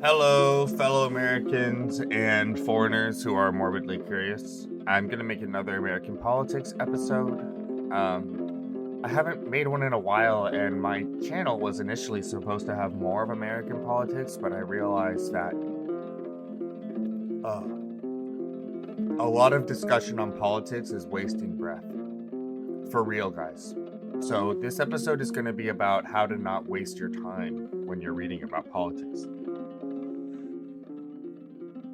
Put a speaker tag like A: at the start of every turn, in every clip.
A: Hello, fellow Americans and foreigners who are morbidly curious. I'm going to make another American politics episode. I haven't made one in a while, and my channel was initially supposed to have more of American politics, but I realized that a lot of discussion on politics is wasting breath. For real, guys. So this episode is going to be about how to not waste your time when you're reading about politics.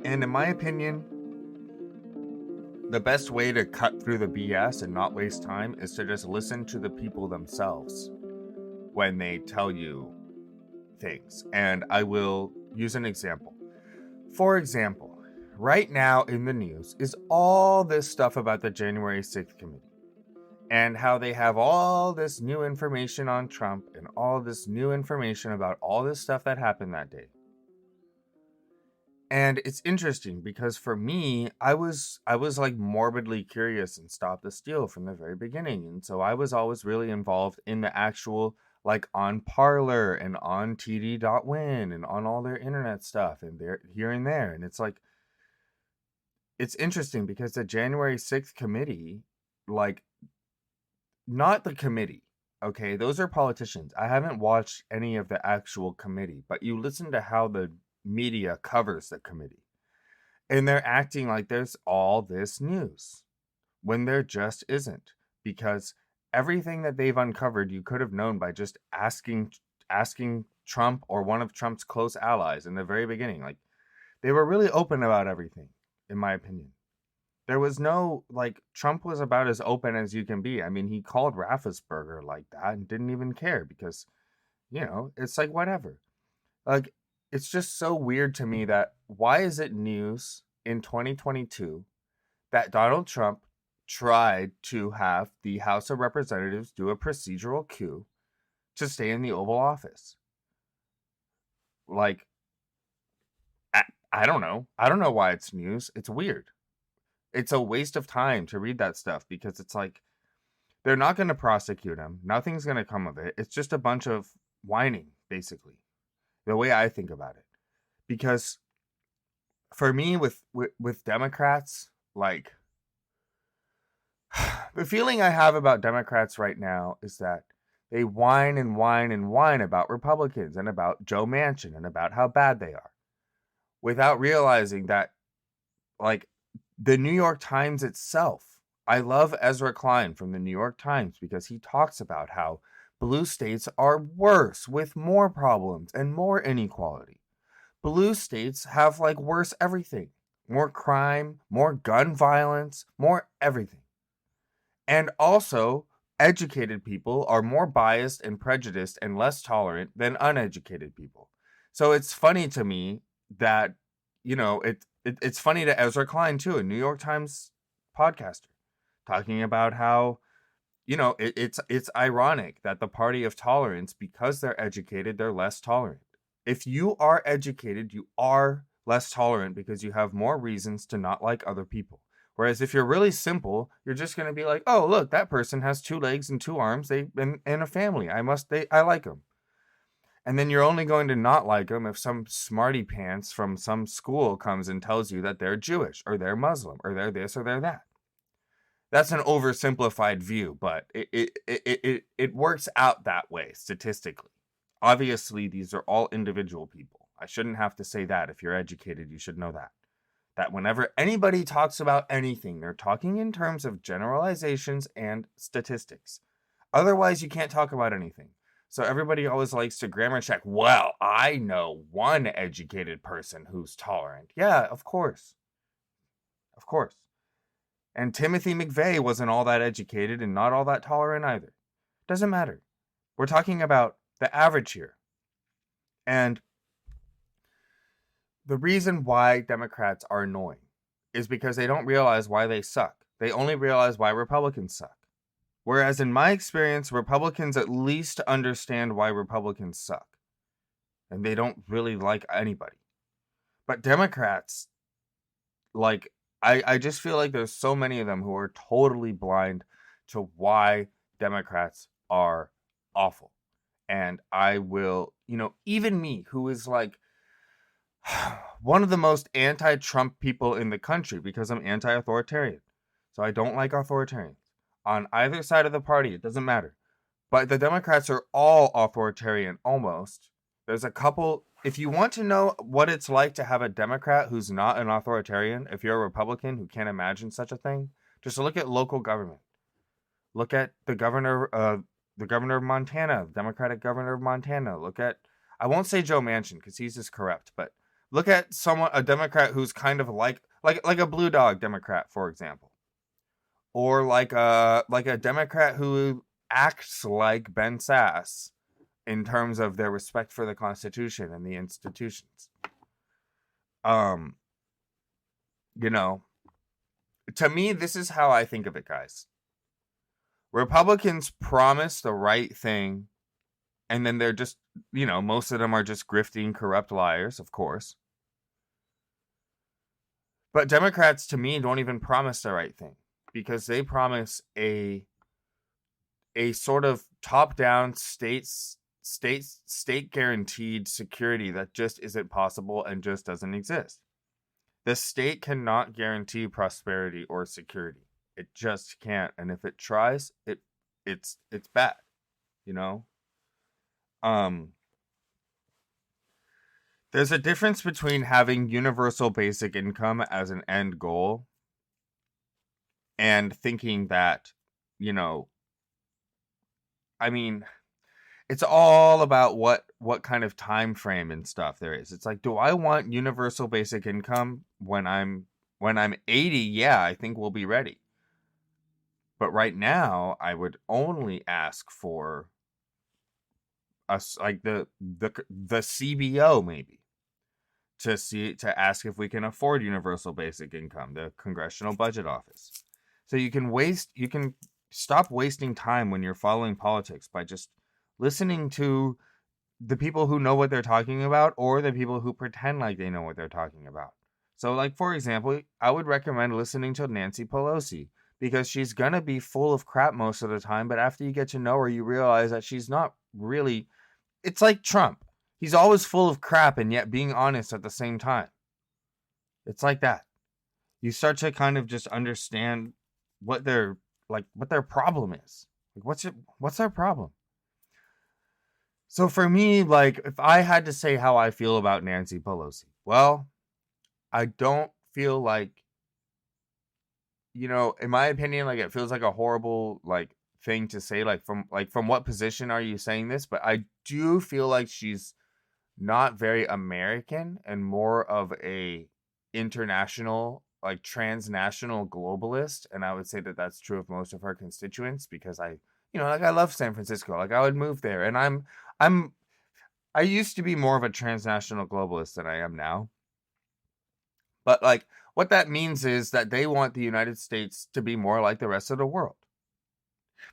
A: And in my opinion, the best way to cut through the BS and not waste time is to just listen to the people themselves when they tell you things. And I will use an example. For example, right now in the news is all this stuff about the January 6th committee and how they have all this new information on Trump and all this new information about all this stuff that happened that day. And it's interesting because for me, I was like morbidly curious and Stop the Steal from the very beginning. And so I was always really involved in the actual, like on Parler and on TD.win and on all their internet stuff and there here and there. And it's like, it's interesting because the January 6th committee, like, not the committee, okay? Those are politicians. I haven't watched any of the actual committee, but you listen to how the media covers the committee and they're acting like there's all this news when there just isn't, because everything that they've uncovered you could have known by just asking Trump or one of Trump's close allies in the very beginning. Like, they were really open about everything, in my opinion. There was no, like, Trump was about as open as you can be. I mean, he called Raffensperger like that and didn't even care because, it's like, whatever. Like, it's just so weird to me that why is it news in 2022 that Donald Trump tried to have the House of Representatives do a procedural coup to stay in the Oval Office? Like, I don't know. I don't know why it's news. It's weird. It's a waste of time to read that stuff because it's like, they're not going to prosecute him. Nothing's going to come of it. It's just a bunch of whining, basically. The way I think about it. Because for me, with Democrats, like, the feeling I have about Democrats right now is that they whine and whine and whine about Republicans and about Joe Manchin and about how bad they are, without realizing that, like, the New York Times itself, I love Ezra Klein from the New York Times because he talks about how blue states are worse with more problems and more inequality. Blue states have, like, worse everything. More crime, more gun violence, more everything. And also, educated people are more biased and prejudiced and less tolerant than uneducated people. So it's funny to me that, it's funny to Ezra Klein, too, a New York Times podcaster, talking about how, it's ironic that the party of tolerance, because they're educated, they're less tolerant. If you are educated, you are less tolerant because you have more reasons to not like other people. Whereas if you're really simple, you're just going to be like, oh, look, that person has 2 legs and 2 arms. They've been in a family. I like them. And then you're only going to not like them if some smarty pants from some school comes and tells you that they're Jewish or they're Muslim or they're this or they're that. That's an oversimplified view, but it works out that way statistically. Obviously, these are all individual people. I shouldn't have to say that. If you're educated, you should know that. That whenever anybody talks about anything, they're talking in terms of generalizations and statistics. Otherwise, you can't talk about anything. So everybody always likes to grammar check. Well, I know one educated person who's tolerant. Yeah, of course. Of course. And Timothy McVeigh wasn't all that educated and not all that tolerant either. Doesn't matter. We're talking about the average here. And the reason why Democrats are annoying is because they don't realize why they suck. They only realize why Republicans suck. Whereas in my experience, Republicans at least understand why Republicans suck. And they don't really like anybody. But Democrats, like, I just feel like there's so many of them who are totally blind to why Democrats are awful. And I will, even me, who is like one of the most anti-Trump people in the country because I'm anti-authoritarian. So I don't like authoritarians. On either side of the party, it doesn't matter. But the Democrats are all authoritarian almost. There's a couple. If you want to know what it's like to have a Democrat who's not an authoritarian, if you're a Republican who can't imagine such a thing, just look at local government. Look at the governor of Montana, Democratic governor of Montana. Look at, I won't say Joe Manchin because he's just corrupt, but look at a Democrat who's kind of like a blue dog Democrat, for example, or like a Democrat who acts like Ben Sass in terms of their respect for the Constitution and the institutions. To me, this is how I think of it, guys. Republicans promise the right thing, and then they're just, most of them are just grifting, corrupt liars, of course. But Democrats, to me, don't even promise the right thing because they promise a sort of top-down state guaranteed security that just isn't possible and just doesn't exist. The state cannot guarantee prosperity or security. It just can't, and if it tries, it's bad, There's a difference between having universal basic income as an end goal and thinking that, it's all about what kind of time frame and stuff there is. It's like, do I want universal basic income when I'm 80? Yeah, I think we'll be ready. But right now, I would only ask for us like the CBO maybe to ask if we can afford universal basic income, the Congressional Budget Office. So you can stop wasting time when you're following politics by just listening to the people who know what they're talking about or the people who pretend like they know what they're talking about. So like, for example, I would recommend listening to Nancy Pelosi because she's going to be full of crap most of the time. But after you get to know her, you realize that she's not really, it's like Trump. He's always full of crap and yet being honest at the same time. It's like that. You start to kind of just understand what their problem is. Like, what's their problem? So for me, like, if I had to say how I feel about Nancy Pelosi, well, I don't feel like, in my opinion, like, it feels like a horrible, like, thing to say, from what position are you saying this? But I do feel like she's not very American and more of a international, like, transnational globalist. And I would say that that's true of most of her constituents because I love San Francisco. Like, I would move there, and I used to be more of a transnational globalist than I am now. But like, what that means is that they want the United States to be more like the rest of the world.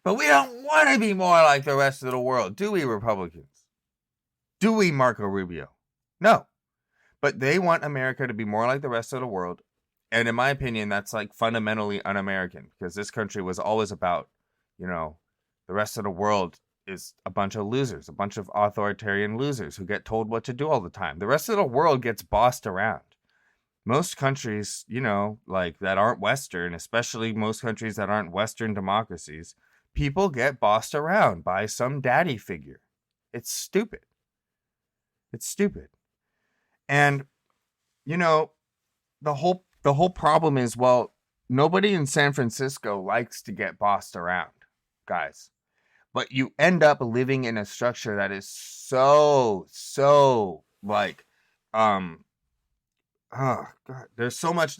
A: But we don't want to be more like the rest of the world, do we, Republicans? Do we, Marco Rubio? No. But they want America to be more like the rest of the world. And in my opinion, that's like fundamentally un-American because this country was always about, the rest of the world is a bunch of losers, a bunch of authoritarian losers who get told what to do all the time. The rest of the world gets bossed around. Most countries, like that aren't Western, especially most countries that aren't Western democracies, people get bossed around by some daddy figure. It's stupid. It's stupid. And, the whole problem is, well, nobody in San Francisco likes to get bossed around, guys. But you end up living in a structure that is so like, oh God, there's so much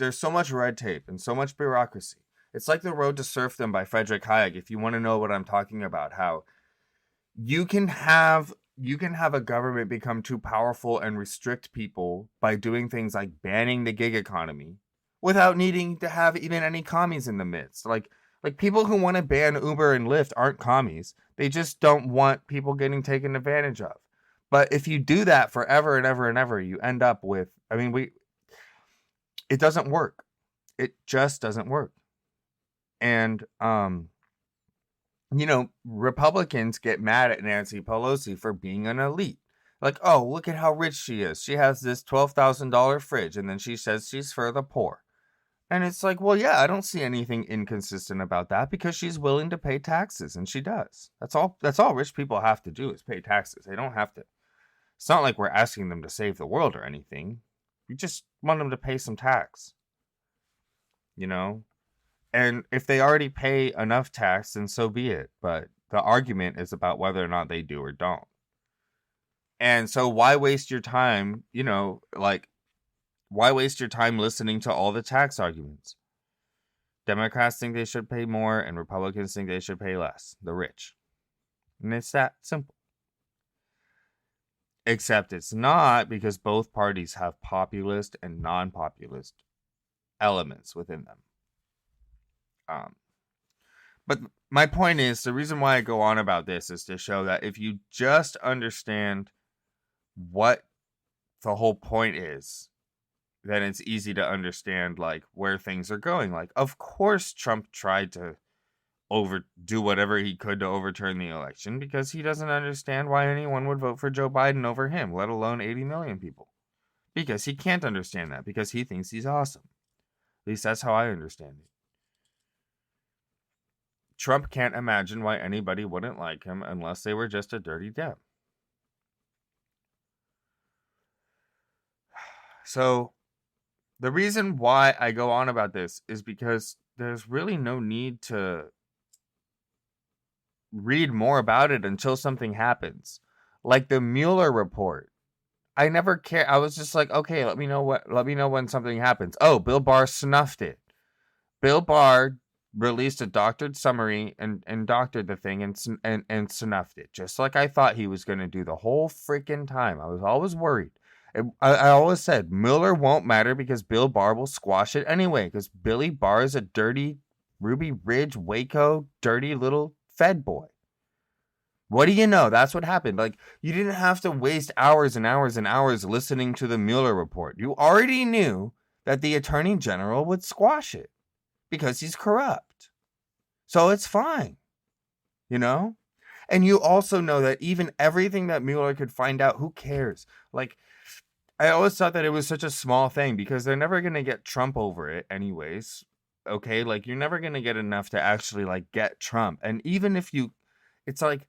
A: red tape and so much bureaucracy. It's like The Road to Serfdom by Friedrich Hayek. If you want to know what I'm talking about, how you can have a government become too powerful and restrict people by doing things like banning the gig economy without needing to have even any commies in the midst. Like people who want to ban Uber and Lyft aren't commies. They just don't want people getting taken advantage of. But if you do that forever and ever and ever, you end up with, it doesn't work. It just doesn't work. And Republicans get mad at Nancy Pelosi for being an elite. Like, oh, look at how rich she is. She has this $12,000 fridge, and then she says she's for the poor. And it's like, well, yeah, I don't see anything inconsistent about that because she's willing to pay taxes, and she does. That's all rich people have to do is pay taxes. They don't have to. It's not like we're asking them to save the world or anything. We just want them to pay some tax. You know? And if they already pay enough tax, then so be it. But the argument is about whether or not they do or don't. And so why waste your time, why waste your time listening to all the tax arguments? Democrats think they should pay more and Republicans think they should pay less. The rich. And it's that simple. Except it's not, because both parties have populist and non-populist elements within them. But my point is, the reason why I go on about this is to show that if you just understand what the whole point is, then it's easy to understand like where things are going. Like, of course Trump tried to do whatever he could to overturn the election because he doesn't understand why anyone would vote for Joe Biden over him, let alone 80 million people. Because he can't understand that, because he thinks he's awesome. At least that's how I understand it. Trump can't imagine why anybody wouldn't like him unless they were just a dirty Dem. So the reason why I go on about this is because there's really no need to read more about it until something happens. Like the Mueller report. I never care. I was just like, okay, let me know when something happens. Oh, Bill Barr snuffed it. Bill Barr released a doctored summary and doctored the thing and snuffed it, just like I thought he was going to do the whole freaking time. I was always worried. I always said Mueller won't matter because Bill Barr will squash it anyway, because Billy Barr is a dirty Ruby Ridge, Waco, dirty little Fed boy. What do you know? That's what happened. Like, you didn't have to waste hours and hours and hours listening to the Mueller report. You already knew that the Attorney General would squash it because he's corrupt. So it's fine. And you also know that even everything that Mueller could find out, who cares? Like, I always thought that it was such a small thing because they're never going to get Trump over it anyways. Okay? Like, you're never going to get enough to actually, like, get Trump. And even if it's like,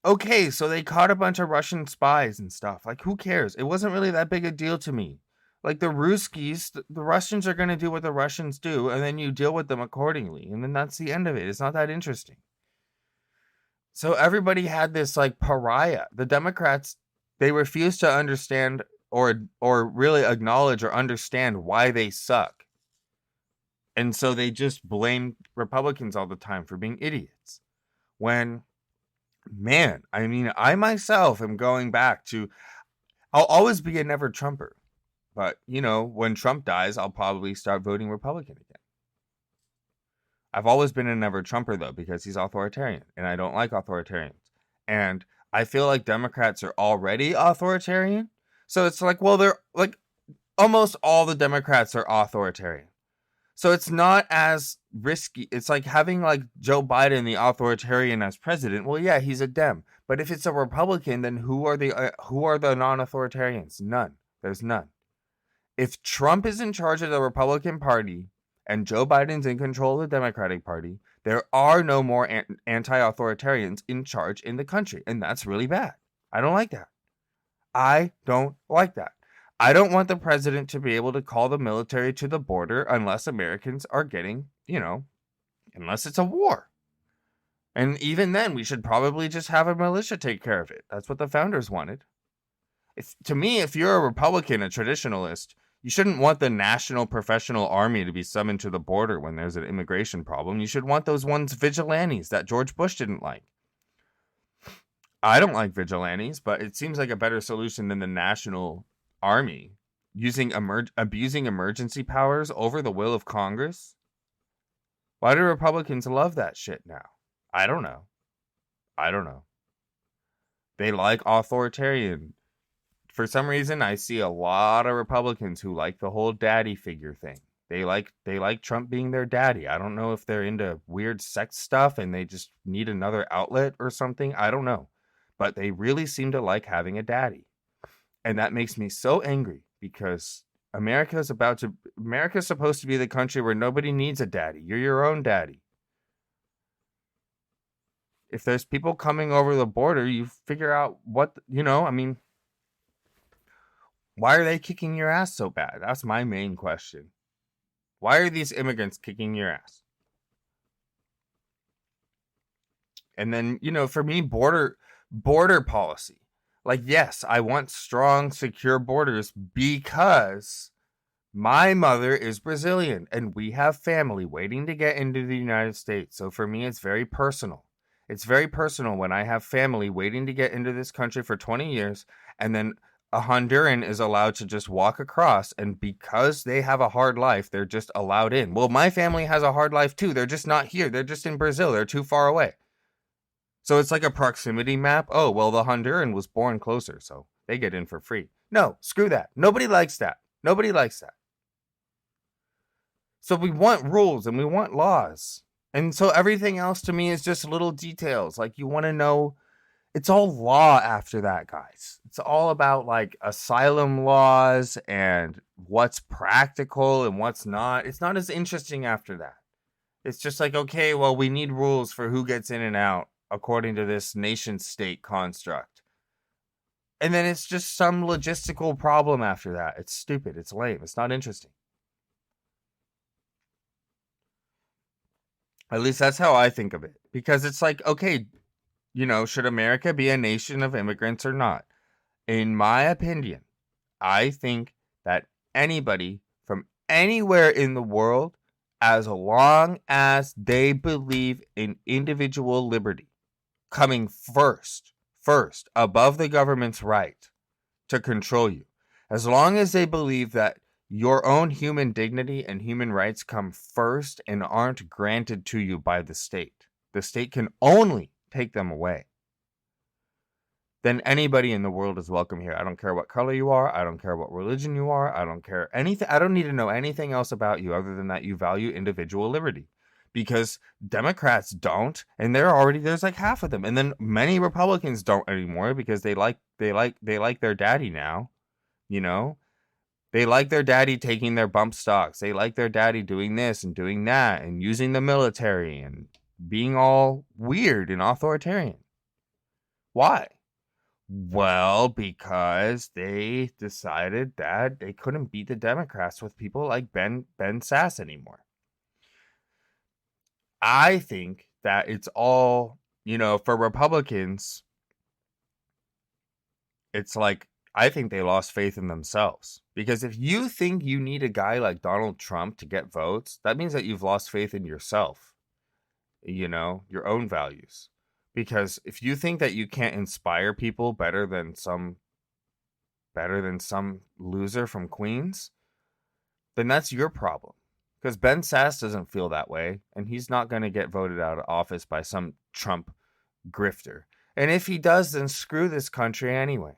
A: okay, so they caught a bunch of Russian spies and stuff. Like, who cares? It wasn't really that big a deal to me. Like, the Ruskies, the Russians are going to do what the Russians do, and then you deal with them accordingly. And then that's the end of it. It's not that interesting. So everybody had this, like, pariah. The Democrats, they refused to understand or really acknowledge or understand why they suck. And so they just blamed Republicans all the time for being idiots. When, man, I mean, I myself am going back to, I'll always be a never Trumper. But, when Trump dies, I'll probably start voting Republican again. I've always been a never Trumper, though, because he's authoritarian, and I don't like authoritarians. And I feel like Democrats are already authoritarian. So it's like, well, they're like, almost all the Democrats are authoritarian. So it's not as risky. It's like having like Joe Biden, the authoritarian, as president. Well, yeah, he's a Dem. But if it's a Republican, then who are the non-authoritarians? None. There's none. If Trump is in charge of the Republican Party and Joe Biden's in control of the Democratic Party, there are no more anti-authoritarians in charge in the country. And that's really bad. I don't like that. I don't like that. I don't want the president to be able to call the military to the border unless Americans are getting, unless it's a war. And even then, we should probably just have a militia take care of it. That's what the founders wanted. To me, if you're a Republican, a traditionalist, you shouldn't want the National Professional Army to be summoned to the border when there's an immigration problem. You should want those ones vigilantes that George Bush didn't like. I don't like vigilantes, but it seems like a better solution than the National Army abusing emergency powers over the will of Congress. Why do Republicans love that shit now? I don't know. They like authoritarian. For some reason, I see a lot of Republicans who like the whole daddy figure thing. They like Trump being their daddy. I don't know if they're into weird sex stuff and they just need another outlet or something. I don't know. But they really seem to like having a daddy. And that makes me so angry because America's supposed to be the country where nobody needs a daddy. You're your own daddy. If there's people coming over the border, you figure out I mean, why are they kicking your ass so bad? That's my main question. Why are these immigrants kicking your ass? And then, for me, border policy. Like, yes, I want strong, secure borders because my mother is Brazilian and we have family waiting to get into the United States. So for me, it's very personal. It's very personal when I have family waiting to get into this country for 20 years and then a Honduran is allowed to just walk across, and because they have a hard life, they're just allowed in. Well, my family has a hard life too. They're just not here. They're just in Brazil. They're too far away. So it's like a proximity map. Oh, well, the Honduran was born closer, so they get in for free. No, screw that. Nobody likes that. Nobody likes that. So we want rules and we want laws. And so everything else to me is just little details. Like, you want to know, it's all law after that, guys. It's all about like asylum laws and what's practical and what's not. It's not as interesting after that. It's just like, okay, well, we need rules for who gets in and out according to this nation state construct. And then it's just some logistical problem after that. It's stupid. It's lame. It's not interesting. At least that's how I think of it. Because it's like, okay, should America be a nation of immigrants or not? In my opinion, I think that anybody from anywhere in the world, as long as they believe in individual liberty, coming first, above the government's right to control you, as long as they believe that your own human dignity and human rights come first and aren't granted to you by the state can only take them away, then anybody in the world is welcome here. I don't care what color you are. I don't care what religion you are. I don't care anything. I don't need to know anything else about you other than that you value individual liberty. Because Democrats don't, and there's like half of them. And then many Republicans don't anymore because they like their daddy now, They like their daddy taking their bump stocks. They like their daddy doing this and doing that and using the military and being all weird and authoritarian. Why? Well, because they decided that they couldn't beat the Democrats with people like Ben Sasse anymore. I think that it's all, for Republicans, it's like, I think they lost faith in themselves. Because if you think you need a guy like Donald Trump to get votes, that means that you've lost faith in yourself, your own values. Because if you think that you can't inspire people better than some loser from Queens, then that's your problem. Because Ben Sasse doesn't feel that way, and he's not going to get voted out of office by some Trump grifter. And if he does, then screw this country anyway.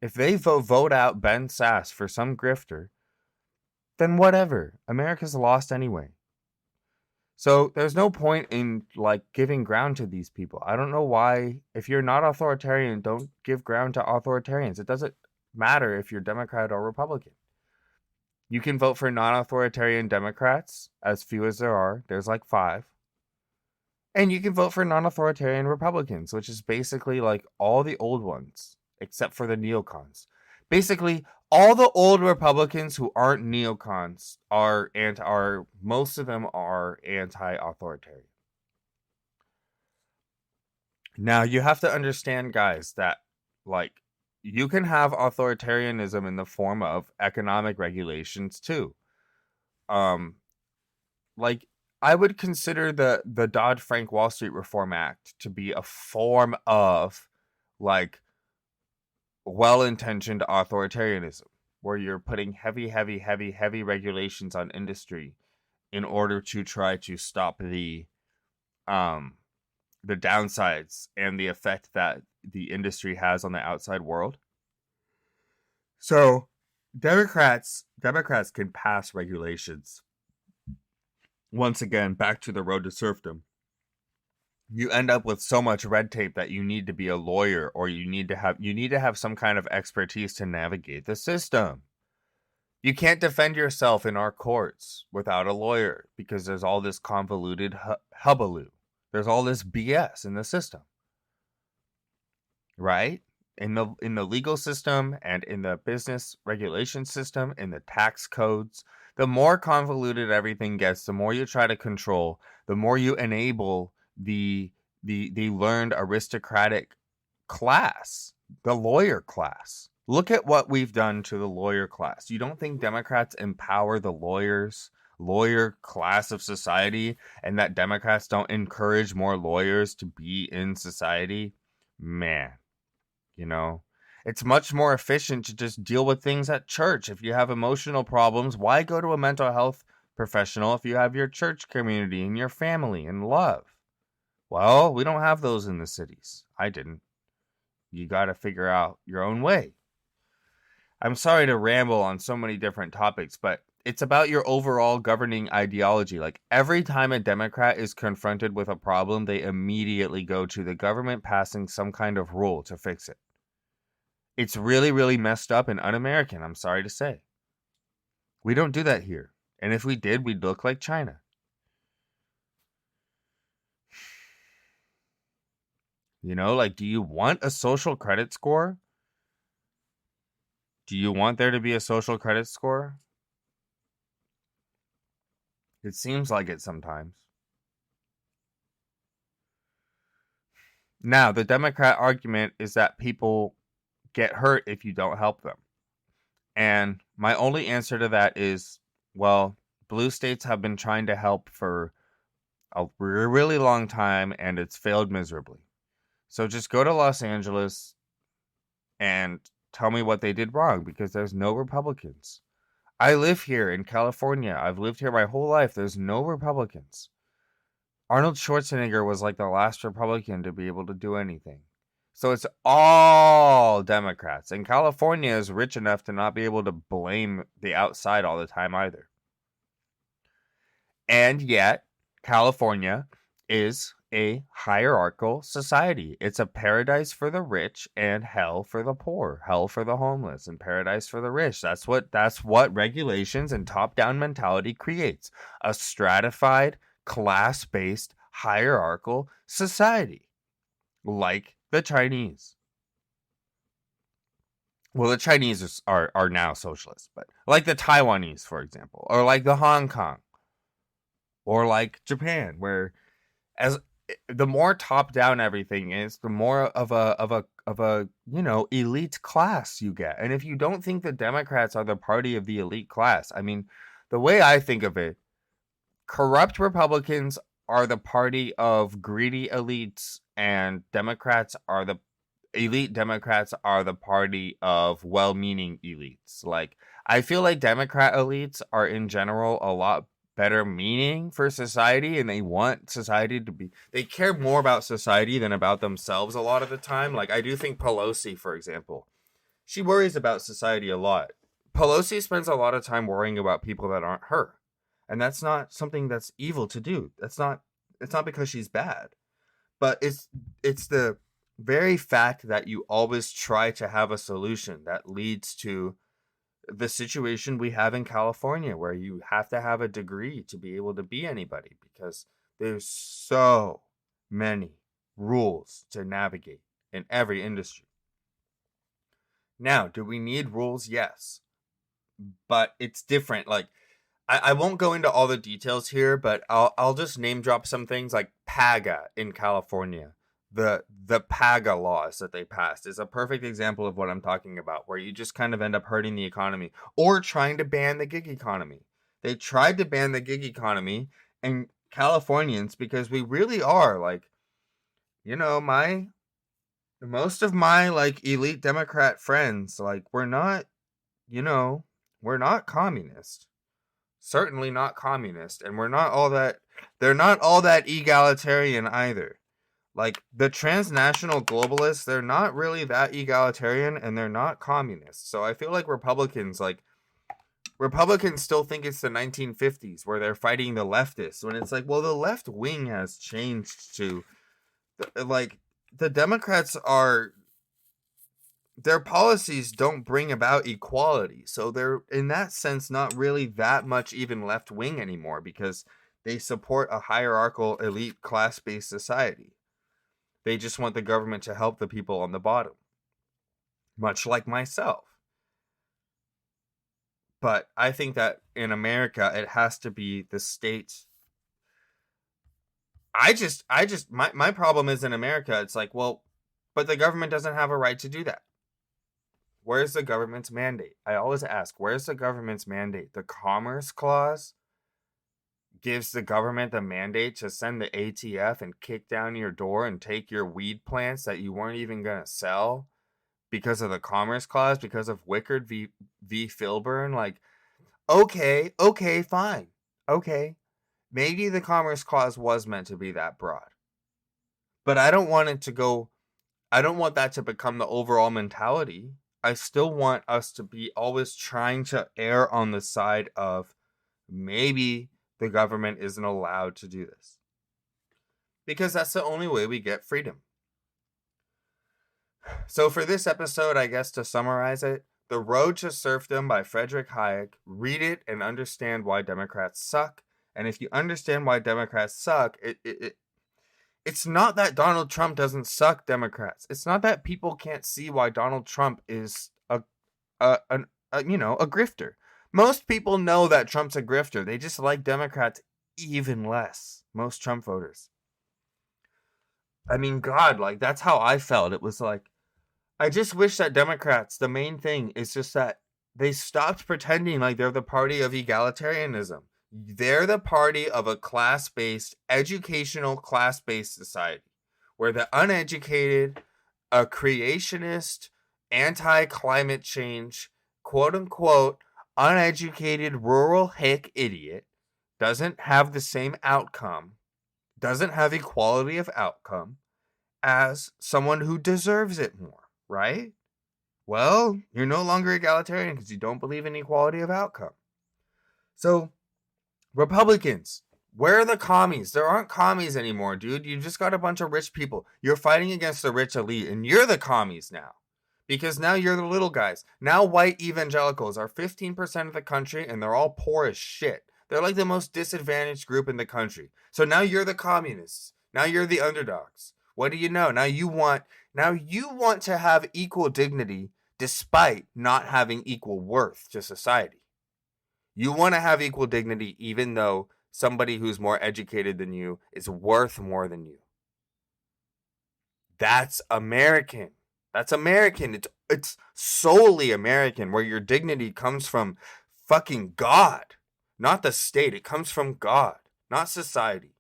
A: If they vote out Ben Sasse for some grifter, then whatever. America's lost anyway. So there's no point in giving ground to these people. I don't know why. If you're not authoritarian, don't give ground to authoritarians. It doesn't matter if you're Democrat or Republican. You can vote for non-authoritarian Democrats, as few as there are. There's 5. And you can vote for non-authoritarian Republicans, which is basically all the old ones, except for the neocons. Basically, all the old Republicans who aren't neocons most of them are anti-authoritarian. Now, you have to understand, guys, that you can have authoritarianism in the form of economic regulations too. I would consider the Dodd-Frank Wall Street Reform Act to be a form of well-intentioned authoritarianism, where you're putting heavy regulations on industry in order to try to stop the downsides and the effect that the industry has on the outside world. So Democrats can pass regulations. Once again, back to the road to serfdom. You end up with so much red tape that you need to be a lawyer, or you need to have some kind of expertise to navigate the system. You can't defend yourself in our courts without a lawyer because there's all this convoluted hubbaloo. There's all this BS in the system. Right? In the legal system and in the business regulation system, in the tax codes, the more convoluted everything gets, the more you try to control, the more you enable the learned aristocratic class, the lawyer class. Look at what we've done to the lawyer class. You don't think Democrats empower the lawyer class of society, and that Democrats don't encourage more lawyers to be in society? Man, it's much more efficient to just deal with things at church. If you have emotional problems, why go to a mental health professional if you have your church community and your family and love? Well, we don't have those in the cities. I didn't. You got to figure out your own way. I'm sorry to ramble on so many different topics, but it's about your overall governing ideology. Like, every time a Democrat is confronted with a problem, they immediately go to the government passing some kind of rule to fix it. It's really, really messed up and un-American, I'm sorry to say. We don't do that here. And if we did, we'd look like China. Do you want a social credit score? Do you want there to be a social credit score? It seems like it sometimes. Now, the Democrat argument is that people get hurt if you don't help them. And my only answer to that is, well, blue states have been trying to help for a really long time, and it's failed miserably. So just go to Los Angeles and tell me what they did wrong, because there's no Republicans. I live here in California. I've lived here my whole life. There's no Republicans. Arnold Schwarzenegger was like the last Republican to be able to do anything. So it's all Democrats. And California is rich enough to not be able to blame the outside all the time either. And yet, California is a hierarchical society. It's a paradise for the rich and hell for the poor, hell for the homeless, and paradise for the rich. That's what regulations and top-down mentality creates. A stratified, class-based, hierarchical society, like the Chinese. Well, the Chinese are now socialist, but like the Taiwanese, for example, or like the Hong Kong, or like Japan, where as the more top down everything is, the more of a elite class you get. And if you don't think the Democrats are the party of the elite class, I mean, the way I think of it, corrupt Republicans are the party of greedy elites, and elite Democrats are the party of well-meaning elites. Like, I feel like Democrat elites are in general a lot better meaning for society, and they want society to be, they care more about society than about themselves a lot of the time. Like, I do think Pelosi, for example, she worries about society a lot. Pelosi spends a lot of time worrying about people that aren't her, and that's not something that's evil to do. It's not because she's bad, but it's the very fact that you always try to have a solution that leads to the situation we have in California, where you have to have a degree to be able to be anybody, because there's so many rules to navigate in every industry. Now, do we need rules? Yes. But it's different. Like, I won't go into all the details here, but I'll just name drop some things like PAGA in California. The PAGA laws that they passed is a perfect example of what I'm talking about, where you just kind of end up hurting the economy, or trying to ban the gig economy. They tried to ban the gig economy, and Californians, because we really are like, most of my like elite Democrat friends, like, we're not communist. Certainly not communist, and they're not all that egalitarian either. Like, the transnational globalists, they're not really that egalitarian, and they're not communists. So I feel like Republicans still think it's the 1950s where they're fighting the leftists, when it's like, well, the left wing has changed to, like, the Democrats are, their policies don't bring about equality. So they're, in that sense, not really that much even left wing anymore, because they support a hierarchical, elite, class-based society. They just want the government to help the people on the bottom, much like myself. But I think that in America, it has to be the state. My problem is, in America, it's like, well, but the government doesn't have a right to do that. Where's the government's mandate? I always ask, where's the government's mandate? The Commerce Clause gives the government the mandate to send the ATF and kick down your door and take your weed plants that you weren't even going to sell because of the Commerce Clause, because of Wickard v. Filburn. Like, okay, fine. Okay. Maybe the Commerce Clause was meant to be that broad. But I don't want that to become the overall mentality. I still want us to be always trying to err on the side of maybe the government isn't allowed to do this. Because that's the only way we get freedom. So for this episode, I guess to summarize it, The Road to Serfdom by Friedrich Hayek. Read it and understand why Democrats suck. And if you understand why Democrats suck, it's not that Donald Trump doesn't suck Democrats. It's not that people can't see why Donald Trump is a grifter. Most people know that Trump's a grifter. They just like Democrats even less. Most Trump voters. I mean, God, like, that's how I felt. It was like, I just wish that Democrats, the main thing is just that they stopped pretending like they're the party of egalitarianism. They're the party of a class-based, educational class-based society, where the uneducated, a creationist, anti-climate change, quote-unquote, uneducated rural hick idiot doesn't have the same outcome, doesn't have equality of outcome as someone who deserves it more, right? Well, you're no longer egalitarian because you don't believe in equality of outcome. So, Republicans, where are the commies? There aren't commies anymore, dude. You've just got a bunch of rich people. You're fighting against the rich elite, and you're the commies now. Because now you're the little guys. Now white evangelicals are 15% of the country, and they're all poor as shit. They're like the most disadvantaged group in the country. So now you're the communists. Now you're the underdogs. What do you know? Now you want to have equal dignity despite not having equal worth to society. You want to have equal dignity even though somebody who's more educated than you is worth more than you. That's American. That's American. It's solely American, where your dignity comes from fucking God, not the state. It comes from God, not society.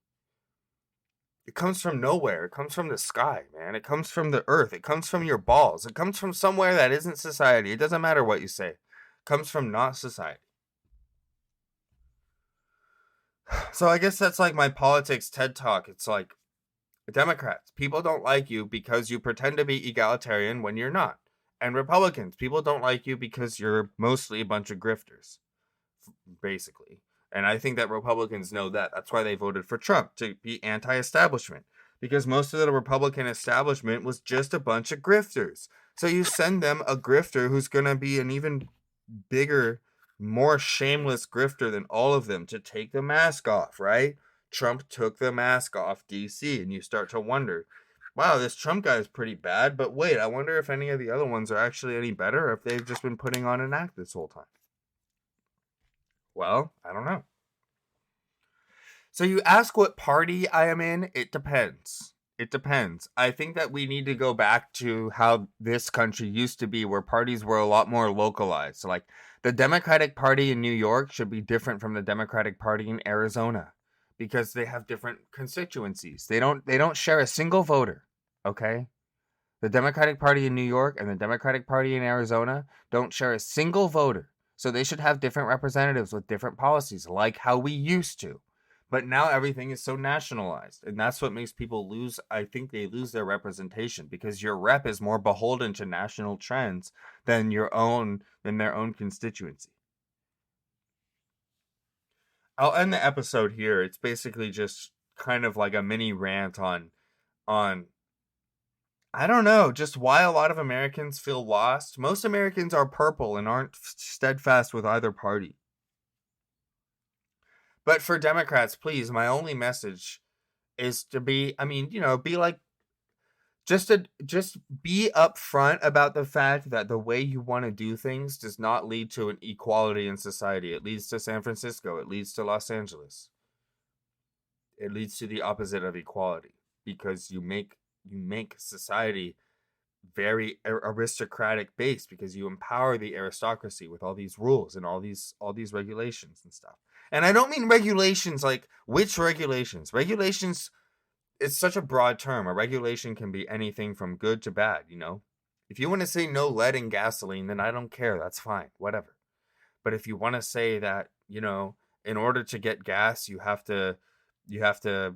A: It comes from nowhere. It comes from the sky, man. It comes from the earth. It comes from your balls. It comes from somewhere that isn't society. It doesn't matter what you say. It comes from not society. So I guess that's like my politics TED Talk. It's like, Democrats, people don't like you because you pretend to be egalitarian when you're not. And Republicans, people don't like you because you're mostly a bunch of grifters, basically. And I think that Republicans know that. That's why they voted for Trump, to be anti-establishment. Because most of the Republican establishment was just a bunch of grifters. So you send them a grifter who's going to be an even bigger, more shameless grifter than all of them, to take the mask off, right? Trump took the mask off DC, and you start to wonder, wow, this Trump guy is pretty bad, but wait, I wonder if any of the other ones are actually any better, or if they've just been putting on an act this whole time. Well, I don't know. So you ask what party I am in? It depends. It depends. I think that we need to go back to how this country used to be, where parties were a lot more localized. So, like, the Democratic Party in New York should be different from the Democratic Party in Arizona, because they have different constituencies. They don't share a single voter, okay? The Democratic Party in New York and the Democratic Party in Arizona don't share a single voter. So they should have different representatives with different policies, like how we used to. But now everything is so nationalized, and that's what makes people lose. I think they lose their representation because your rep is more beholden to national trends than their own constituency. I'll end the episode here. It's basically just kind of like a mini rant on I don't know, just why a lot of Americans feel lost. Most Americans are purple and aren't steadfast with either party. But for Democrats, please, my only message is to be, be like, just be upfront about the fact that the way you want to do things does not lead to an equality in society. It leads to San Francisco. It leads to Los Angeles. It leads to the opposite of equality because you make society very aristocratic based because you empower the aristocracy with all these rules and all these regulations and stuff. And I don't mean regulations like which regulations. Regulations, it's such a broad term. A regulation can be anything from good to bad, you know? If you want to say no lead in gasoline, then I don't care. That's fine. Whatever. But if you want to say that, in order to get gas, you have to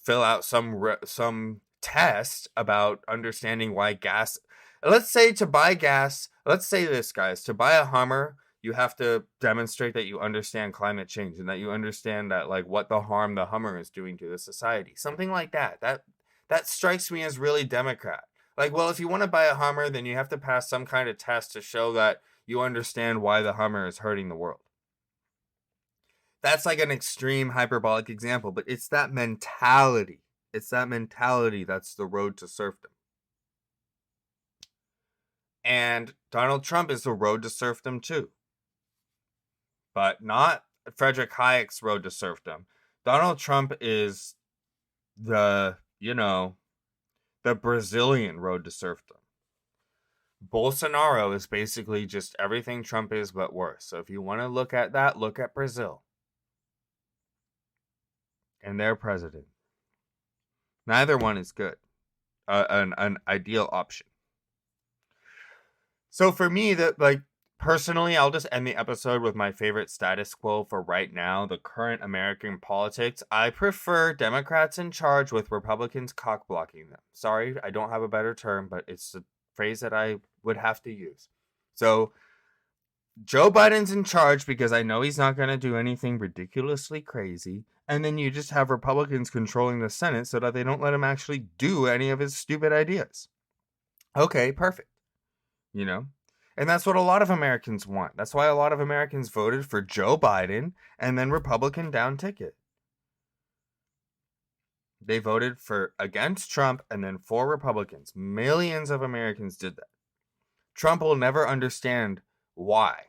A: fill out some test about understanding why gas. Let's say to buy gas, let's say this, guys, to buy a Hummer, you have to demonstrate that you understand climate change and that you understand that, like, what the harm the Hummer is doing to the society. Something like that. That strikes me as really Democrat. Like, well, if you want to buy a Hummer, then you have to pass some kind of test to show that you understand why the Hummer is hurting the world. That's like an extreme hyperbolic example, but it's that mentality. It's that mentality that's the road to serfdom. And Donald Trump is the road to serfdom too. But not Friedrich Hayek's road to serfdom. Donald Trump is the Brazilian road to serfdom. Bolsonaro is basically just everything Trump is but worse. So if you want to look at that, look at Brazil and their president. Neither one is good. An ideal option. So for me, personally, I'll just end the episode with my favorite status quo for right now, the current American politics. I prefer Democrats in charge with Republicans cock-blocking them. Sorry, I don't have a better term, but it's a phrase that I would have to use. So Joe Biden's in charge because I know he's not going to do anything ridiculously crazy. And then you just have Republicans controlling the Senate so that they don't let him actually do any of his stupid ideas. Okay, perfect. And that's what a lot of Americans want. That's why a lot of Americans voted for Joe Biden and then Republican down ticket. They voted against Trump and then for Republicans. Millions of Americans did that. Trump will never understand why.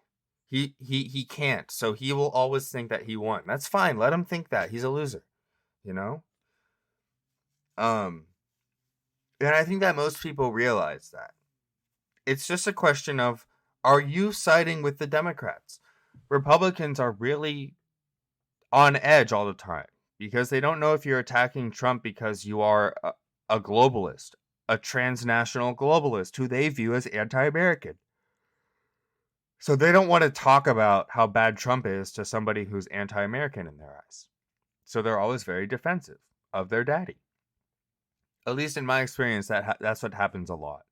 A: He can't. So he will always think that he won. That's fine. Let him think that. He's a loser. And I think that most people realize that. It's just a question of, are you siding with the Democrats? Republicans are really on edge all the time because they don't know if you're attacking Trump because you are a globalist, a transnational globalist who they view as anti-American. So they don't want to talk about how bad Trump is to somebody who's anti-American in their eyes. So they're always very defensive of their daddy. At least in my experience, that's what happens a lot.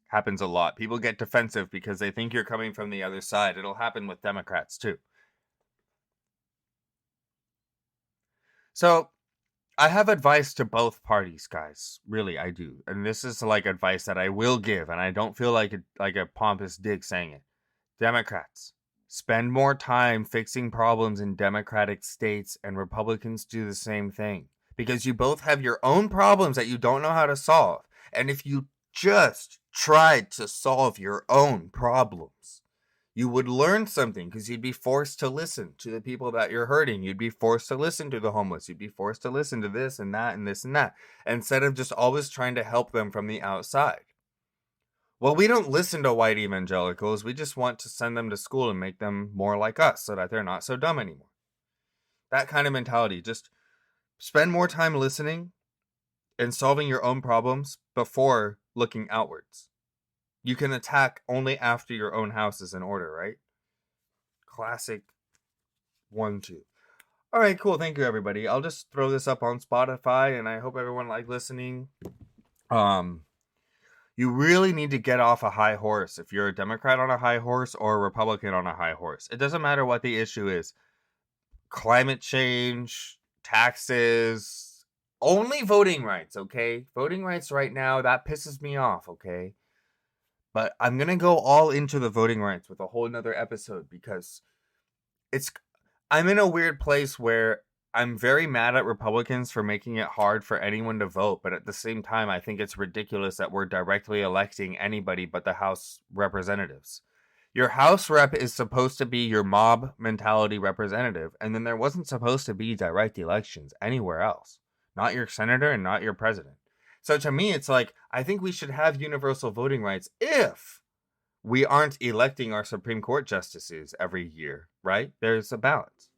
A: Happens a lot. People get defensive because they think you're coming from the other side. It'll happen with Democrats too. So I have advice to both parties, guys. Really, I do. And this is like advice that I will give, and I don't feel like a pompous dick saying it. Democrats, spend more time fixing problems in Democratic states, and Republicans do the same thing. Because you both have your own problems that you don't know how to solve. And if you just tried to solve your own problems, you would learn something because you'd be forced to listen to the people that you're hurting. You'd be forced to listen to the homeless. You'd be forced to listen to this and that and this and that, instead of just always trying to help them from the outside. Well, we don't listen to white evangelicals. We just want to send them to school and make them more like us so that they're not so dumb anymore. That kind of mentality. Just spend more time listening and solving your own problems before looking outwards. You can attack only after your own house is in order, right? Classic 1-2. All right, cool. Thank you, everybody. I'll just throw this up on Spotify, and I hope everyone liked listening. You really need to get off a high horse if you're a Democrat on a high horse or a Republican on a high horse. It doesn't matter what the issue is. Climate change, taxes, only voting rights, okay? Voting rights right now, that pisses me off, okay? But I'm going to go all into the voting rights with a whole nother episode because I'm in a weird place where I'm very mad at Republicans for making it hard for anyone to vote, but at the same time, I think it's ridiculous that we're directly electing anybody but the House representatives. Your House rep is supposed to be your mob mentality representative, and then there wasn't supposed to be direct elections anywhere else. Not your senator and not your president. So to me, it's like, I think we should have universal voting rights if we aren't electing our Supreme Court justices every year, right? There's a balance.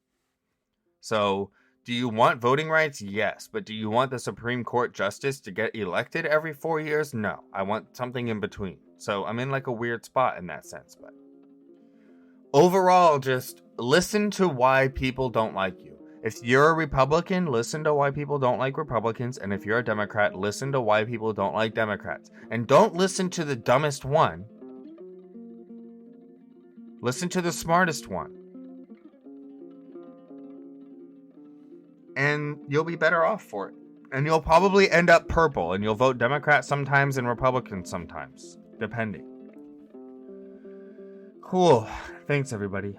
A: So, do you want voting rights? Yes. But do you want the Supreme Court justice to get elected every 4 years? No. I want something in between. So, I'm in like a weird spot in that sense. But overall, just listen to why people don't like you. If you're a Republican, listen to why people don't like Republicans. And if you're a Democrat, listen to why people don't like Democrats. And don't listen to the dumbest one. Listen to the smartest one. And you'll be better off for it. And you'll probably end up purple, and you'll vote Democrat sometimes and Republican sometimes, depending. Cool. Thanks, everybody.